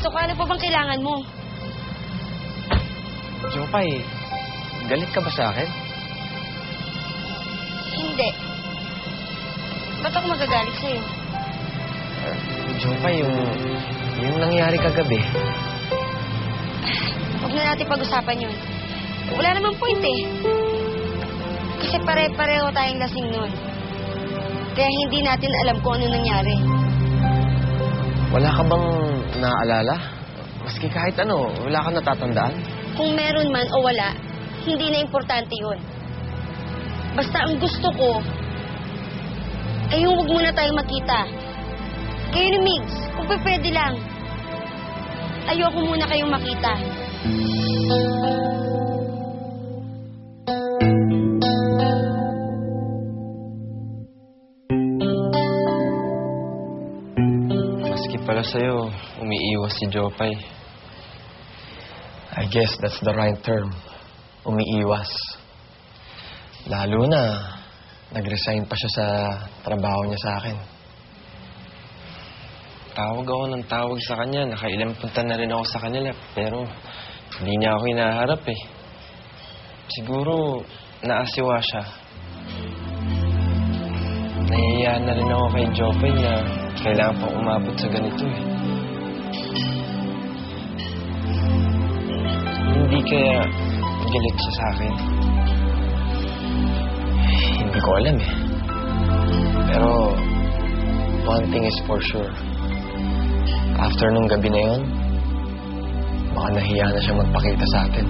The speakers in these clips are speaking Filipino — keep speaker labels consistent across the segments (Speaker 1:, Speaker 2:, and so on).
Speaker 1: nandito ka? Ano pa bang kailangan mo?
Speaker 2: Jopay, galit ka ba sa akin?
Speaker 1: Hindi. Ba't ako magagalit sa'yo?
Speaker 2: Jopay, yung nangyari kagabi.
Speaker 1: Huwag na natin pag-usapan yun. Wala namang point eh. Kasi pare-pareho tayong lasing nun. Kaya hindi natin alam kung ano nangyari.
Speaker 2: Wala ka bang naaalala? Maski kahit ano, wala ka natatandaan?
Speaker 1: Kung meron man o wala, hindi na importante yun. Basta ang gusto ko, ay yung huwag muna tayo makita. Kayo ni Migs, kung pwede lang. Ayoko muna kayong makita.
Speaker 2: Maski pala sa'yo, umiiwas si Jopay. I guess that's the right term. Umiiwas. Lalo na, nag-resign pa siya sa trabaho niya sa akin. Tawag ako ng tawag sa kanya. Nakailang punta na rin ako sa kanila. Pero, hindi niya ako hinaharap eh. Siguro, naasiwa siya. Nahihiya na rin ako kay Jopay na kailangan pang umabot sa ganito eh. Hindi kaya galit siya sa akin. Hindi ko alam eh. Pero, one thing is for sure. After nung gabi na yun, baka nahiya na siya magpakita sa atin.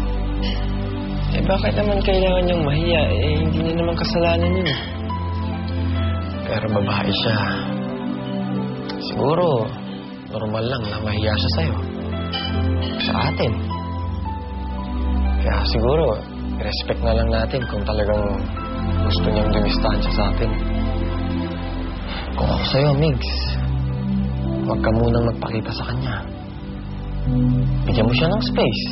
Speaker 2: Eh, bakit naman kailangan niyang mahiya? Eh, hindi niya naman kasalanan yun. Pero babae siya. Siguro, normal lang na mahiya siya sa'yo. Sa atin. Kaya siguro, respect na lang natin kung talagang gusto niyang dumistansya sa atin. Kung ako sa'yo, Migs, huwag ka munang magpakita sa kanya. Bigyan mo siya ng space.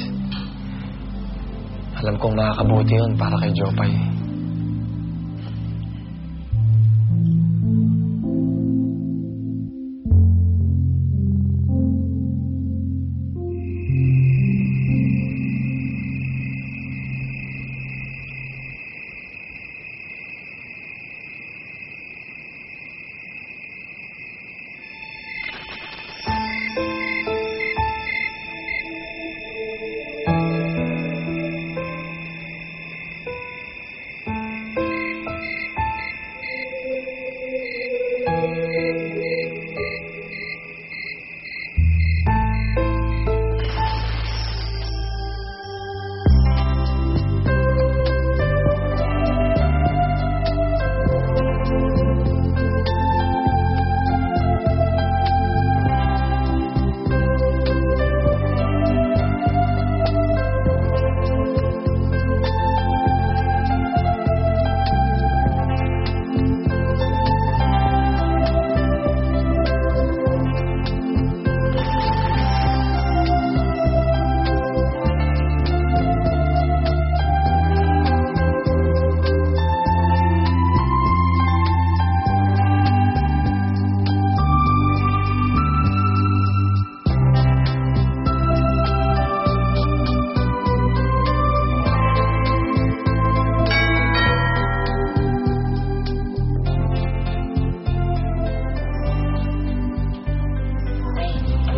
Speaker 2: Alam kong makakabuti yun para kay Jopay.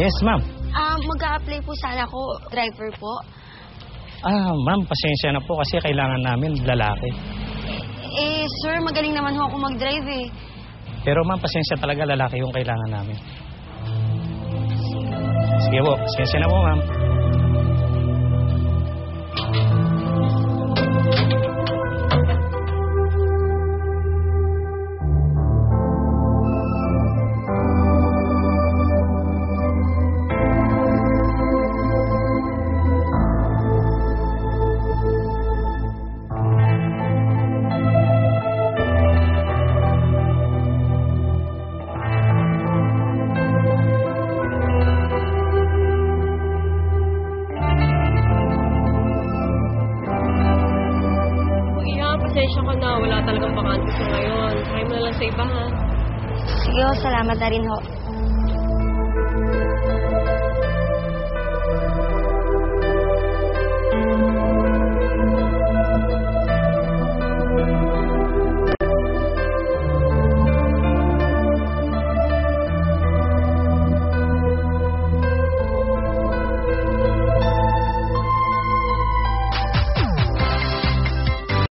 Speaker 3: Yes, ma'am.
Speaker 1: Mag-a-apply po sana ako, driver po.
Speaker 3: Ma'am, pasensya na po kasi kailangan namin lalaki.
Speaker 1: Sir, magaling naman ho ako mag-drive eh.
Speaker 3: Pero ma'am, pasensya talaga lalaki yung kailangan namin. Sige po, pasensya na po, ma'am.
Speaker 4: Pasensya ka na, wala talagang bakante sa ngayon. Try mo na lang sa iba, ha?
Speaker 1: Sige ho, salamat na rin ho.